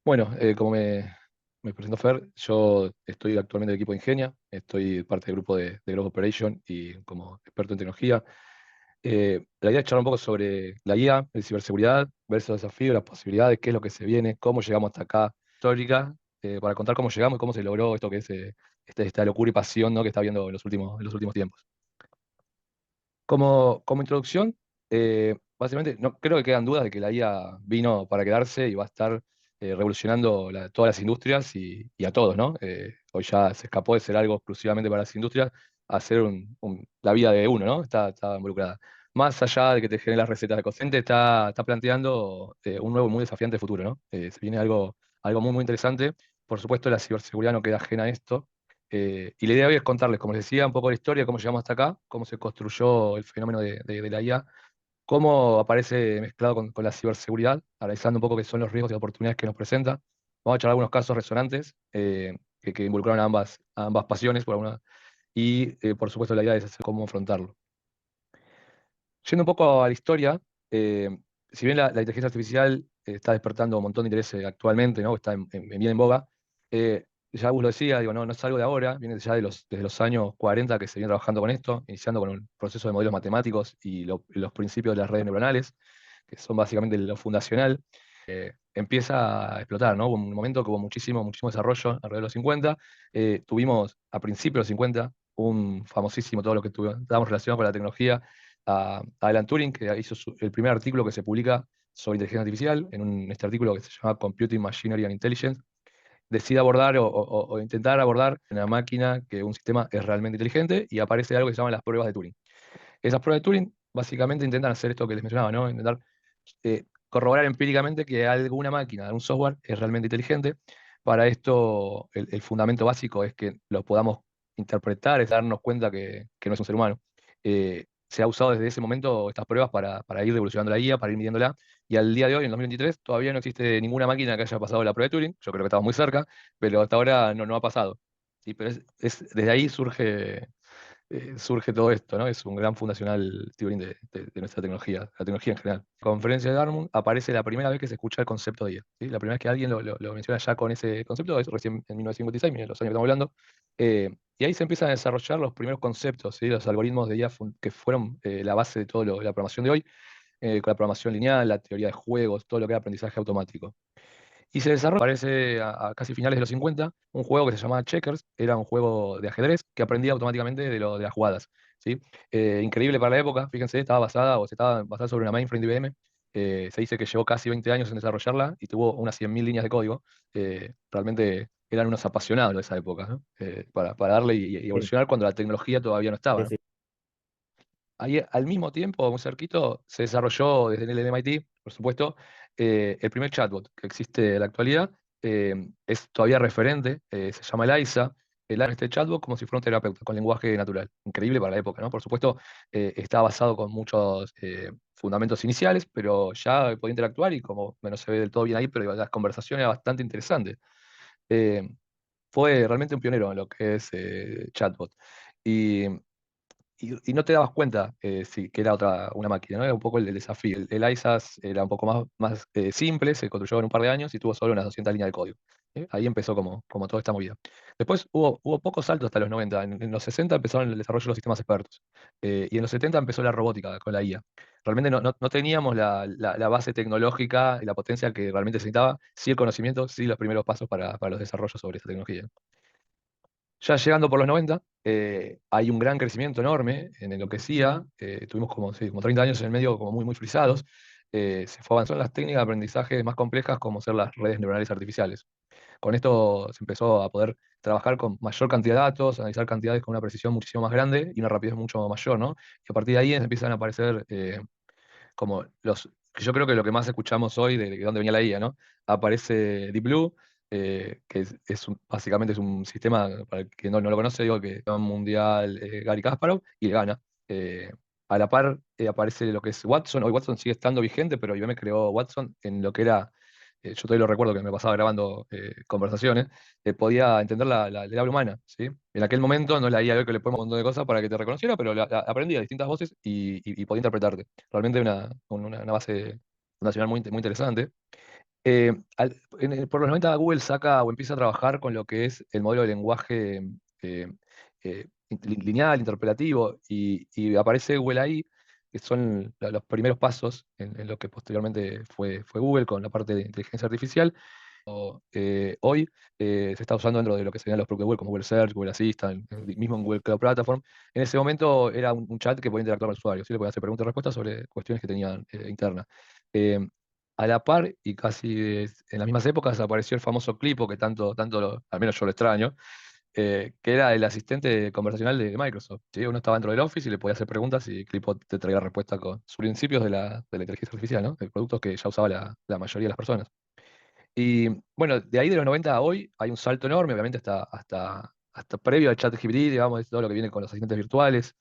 Bueno, como me presentó Fer, yo estoy actualmente en el equipo de Ingenia, estoy parte del grupo de Growth Operation y como experto en tecnología. La idea es charlar un poco sobre la IA, de ciberseguridad, ver esos desafíos, las posibilidades, qué es lo que se viene, cómo llegamos hasta acá, histórica, para contar cómo llegamos y cómo se logró esto que es esta locura y pasión, ¿no?, que está viendo en los últimos tiempos. Como introducción, básicamente, no creo que quedan dudas de que la IA vino para quedarse y va a estar revolucionando todas las industrias y a todos, ¿no? Hoy ya se escapó de ser algo exclusivamente para las industrias a ser la vida de uno, ¿no? Está involucrada. Más allá de que te genere las recetas de cocente, está planteando un nuevo, muy desafiante futuro, ¿no? Se viene algo muy, muy interesante. Por supuesto, la ciberseguridad no queda ajena a esto. Y la idea hoy es contarles, como les decía, un poco la historia, cómo llegamos hasta acá, cómo se construyó el fenómeno de la IA, cómo aparece mezclado con la ciberseguridad, analizando un poco qué son los riesgos y oportunidades que nos presenta. Vamos a echar algunos casos resonantes que involucraron a ambas pasiones, por supuesto la idea es cómo afrontarlo. Yendo un poco a la historia, eh, si bien la inteligencia artificial está despertando un montón de interés actualmente, ¿no? Está bien en boga, ya Gus lo decía, digo, no es algo de ahora, viene ya desde los años 40 que se viene trabajando con esto, iniciando con un proceso de modelos matemáticos y los principios de las redes neuronales, que son básicamente lo fundacional. Empieza a explotar, ¿no? Hubo un momento que hubo muchísimo desarrollo alrededor de los 50. Tuvimos a principios de los 50 un famosísimo, todo lo que estábamos relacionados con la tecnología, a Alan Turing, que hizo el primer artículo que se publica sobre inteligencia artificial, este artículo que se llama Computing, Machinery and Intelligence, decide abordar o intentar abordar una máquina, que un sistema es realmente inteligente, y aparece algo que se llama las pruebas de Turing. Esas pruebas de Turing básicamente intentan hacer esto que les mencionaba, ¿no? Intentar corroborar empíricamente que alguna máquina, algún software es realmente inteligente. Para esto, el fundamento básico es que lo podamos interpretar, es darnos cuenta que no es un ser humano. Se ha usado desde ese momento estas pruebas para ir evolucionando la IA, para ir midiéndola, y al día de hoy, en 2023, todavía no existe ninguna máquina que haya pasado la prueba de Turing. Yo creo que estamos muy cerca, pero hasta ahora no ha pasado. Sí, pero desde ahí surge todo esto, ¿no? Es un gran fundacional Turing de nuestra tecnología, la tecnología en general. En la conferencia de Dartmouth aparece la primera vez que se escucha el concepto de IA, ¿sí? La primera vez que alguien lo menciona ya con ese concepto es recién en 1956, miren los años que estamos hablando. Y ahí se empiezan a desarrollar los primeros conceptos, ¿sí? Los algoritmos de IA que fueron la base de toda la programación de hoy, con la programación lineal, la teoría de juegos, todo lo que era aprendizaje automático. Y se desarrolla, parece, a casi finales de los 50, un juego que se llamaba Checkers. Era un juego de ajedrez que aprendía automáticamente de las jugadas, ¿sí? Increíble para la época, fíjense, se estaba basada sobre una mainframe de IBM. Se dice que llevó casi 20 años en desarrollarla y tuvo unas 100.000 líneas de código. Realmente eran unos apasionados de esa época, ¿no? Para darle y Sí, evolucionar cuando la tecnología todavía no estaba, sí, ¿no? sí. Ahí, al mismo tiempo, muy cerquito, se desarrolló desde el MIT, por supuesto, el primer chatbot que existe en la actualidad. Es todavía referente, se llama Eliza. Este chatbot como si fuera un terapeuta con lenguaje natural. Increíble para la época, ¿no? Por supuesto, está basado con muchos fundamentos iniciales, pero ya podía interactuar y como no se ve del todo bien ahí, pero las conversaciones eran bastante interesantes. Eh, Fue realmente un pionero en lo que es chatbot. Y y no te dabas cuenta que era una máquina, ¿no? Era un poco el desafío. El ISAS era un poco más simple, se construyó en un par de años y tuvo solo unas 200 líneas de código. Ahí empezó como toda esta movida. Después hubo pocos saltos hasta los 90. En los 60 empezaron el desarrollo de los sistemas expertos. Y en los 70 empezó la robótica con la IA. Realmente no teníamos la base tecnológica y la potencia que realmente se necesitaba, sí el conocimiento, sí los primeros pasos para los desarrollos sobre esta tecnología. Ya llegando por los 90, hay un gran crecimiento enorme en lo que hacía. Tuvimos como 30 años en el medio como muy frisados. Se fue avanzando en las técnicas de aprendizaje más complejas, como ser las redes neuronales artificiales. Con esto se empezó a poder trabajar con mayor cantidad de datos, analizar cantidades con una precisión muchísimo más grande y una rapidez mucho mayor, ¿no? Y a partir de ahí empiezan a aparecer como que yo creo que lo que más escuchamos hoy de dónde venía la IA, ¿no? Aparece Deep Blue, que básicamente es un sistema, para el que no lo conoce, digo que es un mundial, Gary Kasparov, y le gana. Eh, a la par aparece lo que es Watson. Hoy Watson sigue estando vigente, pero IBM creó Watson en lo que era, yo todavía lo recuerdo que me pasaba grabando conversaciones, podía entender el habla humana, ¿sí? En aquel momento no la IA de hoy, que le ponemos un montón de cosas para que te reconociera, pero aprendía distintas voces y podía interpretarte. Realmente una base fundacional muy interesante. Por los 90 Google saca o empieza a trabajar con lo que es el modelo de lenguaje lineal, interpretativo, y aparece Google AI, que son los primeros pasos en lo que posteriormente fue Google con la parte de inteligencia artificial. Hoy se está usando dentro de lo que serían los propios Google, como Google Search, Google Assistant, mismo en Google Cloud Platform. En ese momento era un chat que podía interactuar con el usuario, ¿sí? Le podía hacer preguntas y respuestas sobre cuestiones que tenían internas. Eh, a la par, y casi en las mismas épocas, apareció el famoso Clipo, que al menos yo lo extraño, que era el asistente conversacional de Microsoft. ¿Sí? Uno estaba dentro del Office y le podía hacer preguntas y Clipo te traía respuesta con sus principios de la inteligencia artificial, ¿no? De productos que ya usaba la mayoría de las personas. Y bueno, de ahí de los 90 a hoy hay un salto enorme, obviamente hasta previo al ChatGPT, digamos, es todo lo que viene con los asistentes virtuales.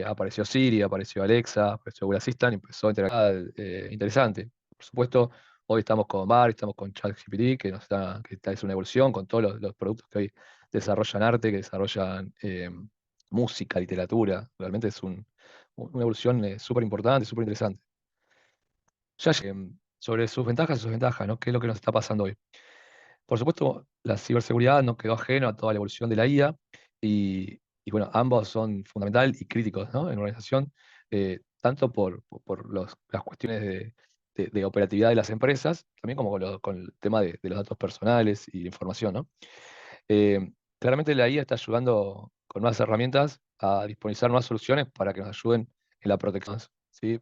Apareció Siri, apareció Alexa, apareció Google Assistant, empezó a interactuar, interesante. Por supuesto, hoy estamos con Bard, estamos con ChatGPT, es una evolución con todos los productos que hoy desarrollan arte, que desarrollan música, literatura. Realmente es una evolución súper importante, súper interesante. Sobre sus ventajas y sus desventajas, ¿no? ¿Qué es lo que nos está pasando hoy? Por supuesto, la ciberseguridad no quedó ajeno a toda la evolución de la IA y bueno, ambos son fundamental y críticos, ¿no? En una organización, tanto por las cuestiones de operatividad de las empresas, también como con el tema de los datos personales y la información, ¿no? Claramente la IA está ayudando con nuevas herramientas a disponibilizar nuevas soluciones para que nos ayuden en la protección, ¿sí?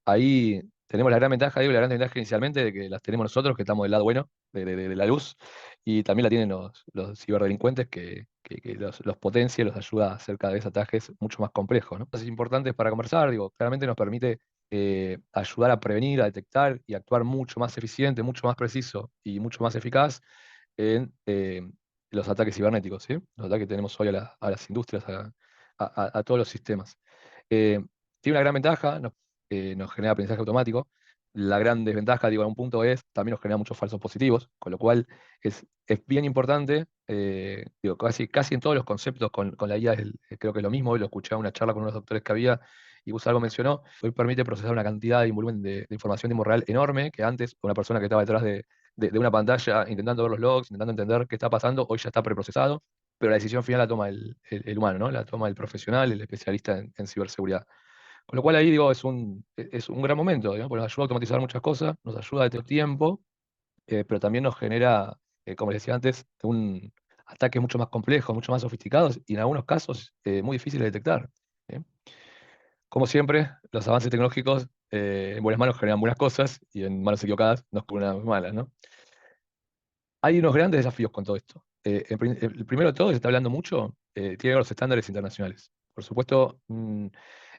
Ahí tenemos la gran ventaja, digo, la gran ventaja inicialmente de que las tenemos nosotros, que estamos del lado bueno de la luz, y también la tienen los ciberdelincuentes que los potencia y los ayuda a hacer cada vez ataques mucho más complejos, ¿no? Es importante para conversar, digo, claramente nos permite ayudar a prevenir, a detectar y actuar mucho más eficiente, mucho más preciso y mucho más eficaz en los ataques cibernéticos, ¿sí? Los ataques que tenemos hoy a las industrias, a todos los sistemas. Eh, Tiene una gran ventaja, nos genera aprendizaje automático. La gran desventaja, digo, en un punto también nos genera muchos falsos positivos, con lo cual es bien importante, digo, casi en todos los conceptos con la IA creo que es lo mismo. Hoy lo escuché en una charla con unos doctores que había y algo mencionó. Hoy permite procesar una cantidad y un volumen de información de tiempo real enorme que antes una persona que estaba detrás de una pantalla intentando ver los logs, intentando entender qué está pasando, hoy ya está preprocesado, pero la decisión final la toma el humano, ¿no? La toma el profesional, el especialista en ciberseguridad. Con lo cual ahí digo, es un gran momento, ¿no? Porque nos ayuda a automatizar muchas cosas, nos ayuda a tener tiempo, pero también nos genera, como les decía antes, un ataques mucho más complejos, mucho más sofisticados y en algunos casos muy difíciles de detectar. ¿Sí? Como siempre, los avances tecnológicos en buenas manos generan buenas cosas y en manos equivocadas nos curan malas, ¿no? Hay unos grandes desafíos con todo esto. El primero de todo, se está hablando mucho, tiene que ver con los estándares internacionales. Por supuesto,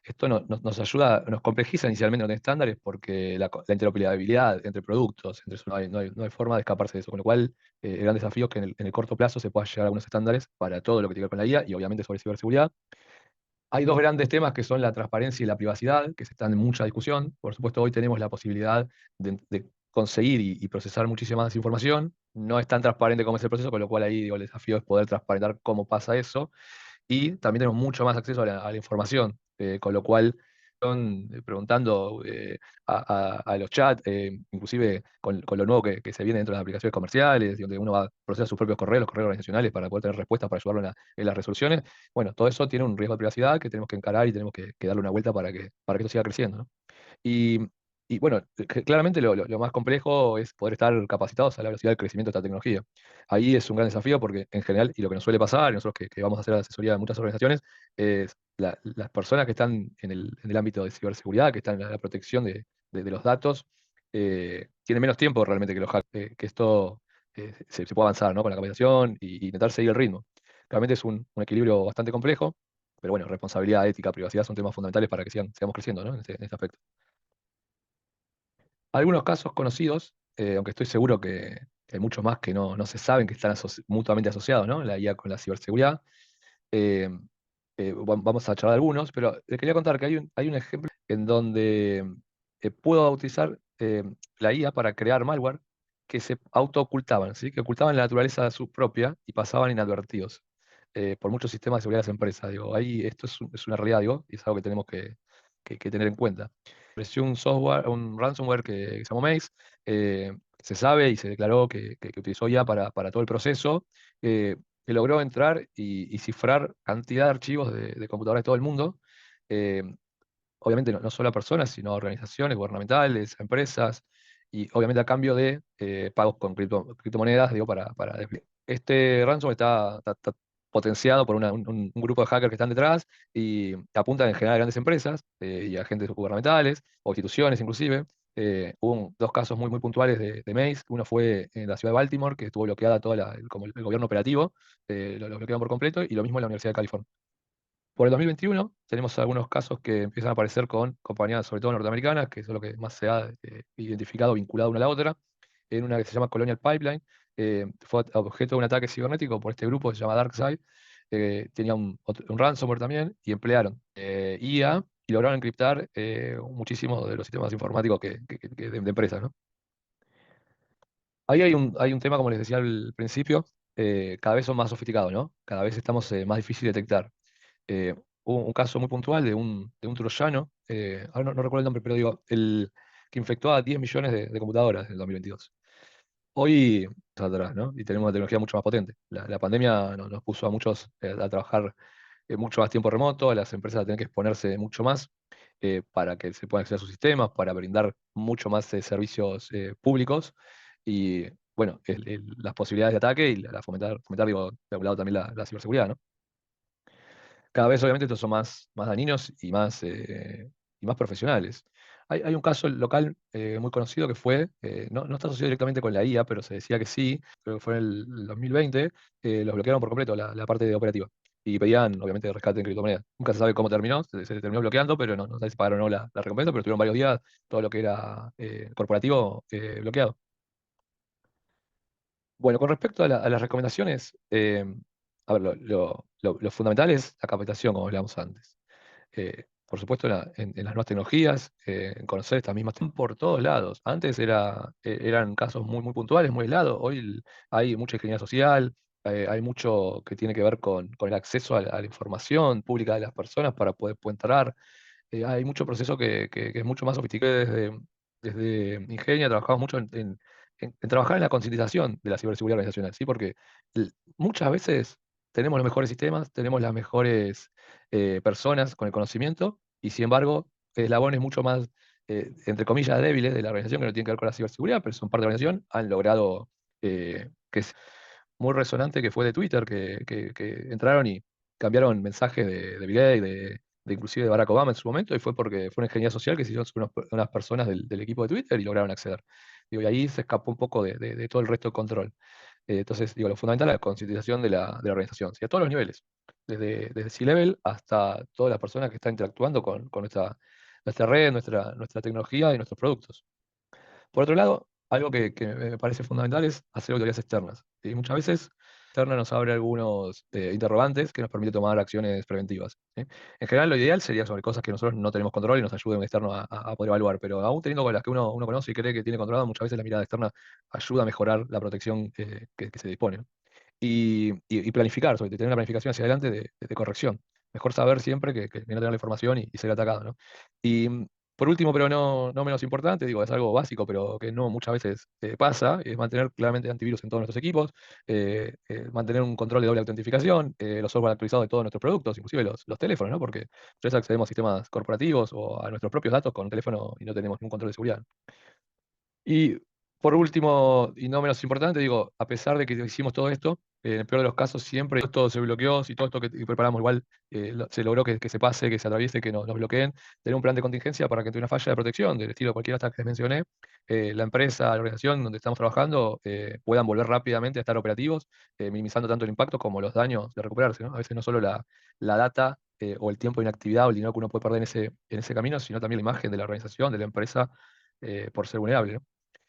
esto nos ayuda, nos complejiza inicialmente los estándares porque la interoperabilidad entre productos, no hay forma de escaparse de eso. Con lo cual, el gran desafío es que en el corto plazo se pueda llegar a algunos estándares para todo lo que tiene que ver con la IA y obviamente sobre ciberseguridad. Hay dos grandes temas que son la transparencia y la privacidad, que están en mucha discusión. Por supuesto, hoy tenemos la posibilidad de conseguir y procesar muchísima más información. No es tan transparente como es el proceso, con lo cual ahí digo, el desafío es poder transparentar cómo pasa eso. Y también tenemos mucho más acceso a la información, con lo cual están preguntando a los chats, inclusive con lo nuevo que se viene dentro de las aplicaciones comerciales, y donde uno va a procesar sus propios correos, los correos organizacionales, para poder tener respuestas para ayudarlo en las resoluciones. Bueno, todo eso tiene un riesgo de privacidad que tenemos que encarar y tenemos que darle una vuelta para que esto siga creciendo, ¿no? Y, y bueno, claramente lo más complejo es poder estar capacitados a la velocidad del crecimiento de esta tecnología. Ahí es un gran desafío porque en general, y lo que nos suele pasar, y nosotros que vamos a hacer asesoría de muchas organizaciones, es las personas que están en el ámbito de ciberseguridad, que están en la protección de los datos, tienen menos tiempo realmente que los hackers, que esto se pueda avanzar, ¿no? Con la capacitación y intentar seguir el ritmo. Realmente es un equilibrio bastante complejo, pero bueno, responsabilidad, ética, privacidad son temas fundamentales para que sigamos creciendo, ¿no? En este aspecto. Algunos casos conocidos, aunque estoy seguro que hay muchos más que no se saben que están mutuamente asociados, ¿no? La IA con la ciberseguridad. Eh, Vamos a charlar de algunos, pero les quería contar que hay un ejemplo en donde puedo utilizar la IA para crear malware que se auto-ocultaban, ¿sí? Que ocultaban la naturaleza propia y pasaban inadvertidos por muchos sistemas de seguridad de las empresas. Digo, ahí esto es una realidad, digo, y es algo que tenemos que tener en cuenta. Apareció un software, un ransomware que se llamó Maze, se sabe y se declaró que utilizó IA para todo el proceso, que logró entrar y cifrar cantidad de archivos de computadoras de todo el mundo. eh, Obviamente no solo a personas, sino a organizaciones gubernamentales, a empresas, y obviamente a cambio de pagos con criptomonedas, digo, este ransomware está potenciado por un grupo de hackers que están detrás y apuntan en general a grandes empresas y a agentes gubernamentales o instituciones inclusive. Hubo dos casos muy puntuales de Maze. Uno fue en la ciudad de Baltimore, que estuvo bloqueada como el gobierno operativo, lo bloquearon por completo, y lo mismo en la Universidad de California. Por el 2021 tenemos algunos casos que empiezan a aparecer con compañías, sobre todo norteamericanas, que es lo que más se ha identificado, vinculado una a la otra, en una que se llama Colonial Pipeline. Fue objeto de un ataque cibernético por este grupo que se llama DarkSide. Tenía un ransomware también y emplearon IA y lograron encriptar muchísimos de los sistemas informáticos de empresas, ¿no? Ahí hay un tema, como les decía al principio, cada vez son más sofisticados, ¿no? Cada vez estamos más difícil de detectar. eh, Hubo un caso muy puntual de un troyano, ahora no recuerdo el nombre, pero digo, el que infectó a 10 millones de computadoras en el 2022. Hoy está atrás, ¿no? Y tenemos una tecnología mucho más potente. La pandemia nos puso a muchos a trabajar mucho más tiempo remoto, a las empresas a tener que exponerse mucho más para que se puedan acceder a sus sistemas, para brindar mucho más servicios públicos y, bueno, las posibilidades de ataque y fomentar, digo, de algún lado también la ciberseguridad, ¿no? Cada vez obviamente estos son más dañinos y más profesionales. Hay un caso local muy conocido que fue, no está asociado directamente con la IA, pero se decía que sí, creo que fue en el 2020, los bloquearon por completo la parte de operativa. Y pedían, obviamente, rescate en criptomonedas. Nunca se sabe cómo terminó, se terminó bloqueando, pero no sé si pagaron o no la recompensa, pero estuvieron varios días todo lo que era corporativo bloqueado. Bueno, con respecto a las recomendaciones, a ver, lo fundamental es la capacitación, como hablábamos antes. Por supuesto, en las nuevas tecnologías, en conocer estas mismas por todos lados. Antes eran casos muy puntuales, muy aislados. Hoy hay mucha ingeniería social, hay mucho que tiene que ver con el acceso a la información pública de las personas para poder entrar. Hay mucho proceso que es mucho más sofisticado desde Ingenia. Trabajamos mucho en trabajar en la concientización de la ciberseguridad organizacional, ¿sí? Porque muchas veces tenemos los mejores sistemas, tenemos las mejores personas con el conocimiento, y sin embargo, eslabones mucho más, entre comillas, débiles de la organización, que no tienen que ver con la ciberseguridad, pero son parte de la organización, han logrado, que es muy resonante, que fue de Twitter, que entraron y cambiaron mensajes de Bill Gates, de inclusive de Barack Obama en su momento, y fue porque fue una ingeniería social que se hizo unas personas del equipo de Twitter y lograron acceder. Digo, y ahí se escapó un poco de todo el resto del control. Entonces, digo, lo fundamental es la concientización de la organización, ¿sí? A todos los niveles, desde C-Level hasta todas las personas que están interactuando con nuestra red, nuestra tecnología y nuestros productos. Por otro lado, algo que me parece fundamental es hacer auditorías externas. Y muchas veces externa nos abre algunos interrogantes que nos permite tomar acciones preventivas, ¿sí? En general, lo ideal sería sobre cosas que nosotros no tenemos control y nos ayude un externo a poder evaluar, pero aún teniendo con las que uno conoce y cree que tiene controlado, muchas veces la mirada externa ayuda a mejorar la protección que se dispone, ¿no? Y planificar, sobre todo, tener una planificación hacia adelante de corrección. Mejor saber siempre que no tener la información y ser atacado, ¿no? Y por último, pero no menos importante, digo, es algo básico, pero que no muchas veces pasa, es mantener claramente antivirus en todos nuestros equipos, mantener un control de doble autentificación, los software actualizados de todos nuestros productos, inclusive los teléfonos, ¿no? Porque muchas veces accedemos a sistemas corporativos o a nuestros propios datos con un teléfono y no tenemos ningún control de seguridad. Y por último, y no menos importante, digo, a pesar de que hicimos todo esto, en el peor de los casos siempre esto se bloqueó, si todo esto que preparamos igual se logró que se pase, que se atraviese, que nos bloqueen, tener un plan de contingencia para que ante una falla de protección del estilo cualquiera de estas que les mencioné, la empresa, la organización donde estamos trabajando puedan volver rápidamente a estar operativos, minimizando tanto el impacto como los daños de recuperarse, ¿no? A veces no solo la data o el tiempo de inactividad o el dinero que uno puede perder en ese camino, sino también la imagen de la organización, de la empresa, por ser vulnerable, ¿no?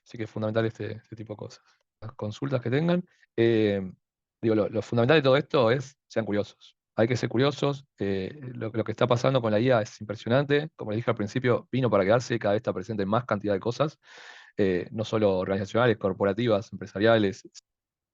Así que es fundamental este tipo de cosas. Las consultas que tengan. eh, Digo, lo fundamental de todo esto es, sean curiosos. Hay que ser curiosos. Lo que está pasando con la IA es impresionante. Como les dije al principio, vino para quedarse, cada vez está presente en más cantidad de cosas, no solo organizacionales, corporativas, empresariales.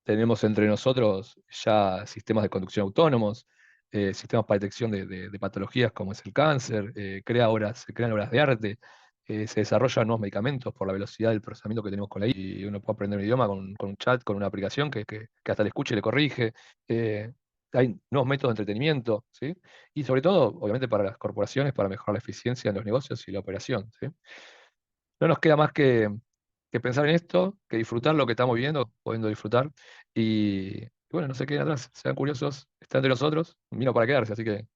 Tenemos entre nosotros ya sistemas de conducción autónomos. sistemas para detección de patologías como es el cáncer, se crean obras de arte, se desarrollan nuevos medicamentos por la velocidad del procesamiento que tenemos con la IA, y uno puede aprender un idioma con un chat, con una aplicación que hasta le escucha y le corrige. eh, Hay nuevos métodos de entretenimiento, ¿sí? Y sobre todo, obviamente, para las corporaciones, para mejorar la eficiencia en los negocios y la operación, ¿sí? No nos queda más que pensar en esto, que disfrutar lo que estamos viendo, pudiendo disfrutar. Y bueno, no se queden atrás, sean curiosos, están entre nosotros, vino para quedarse, así que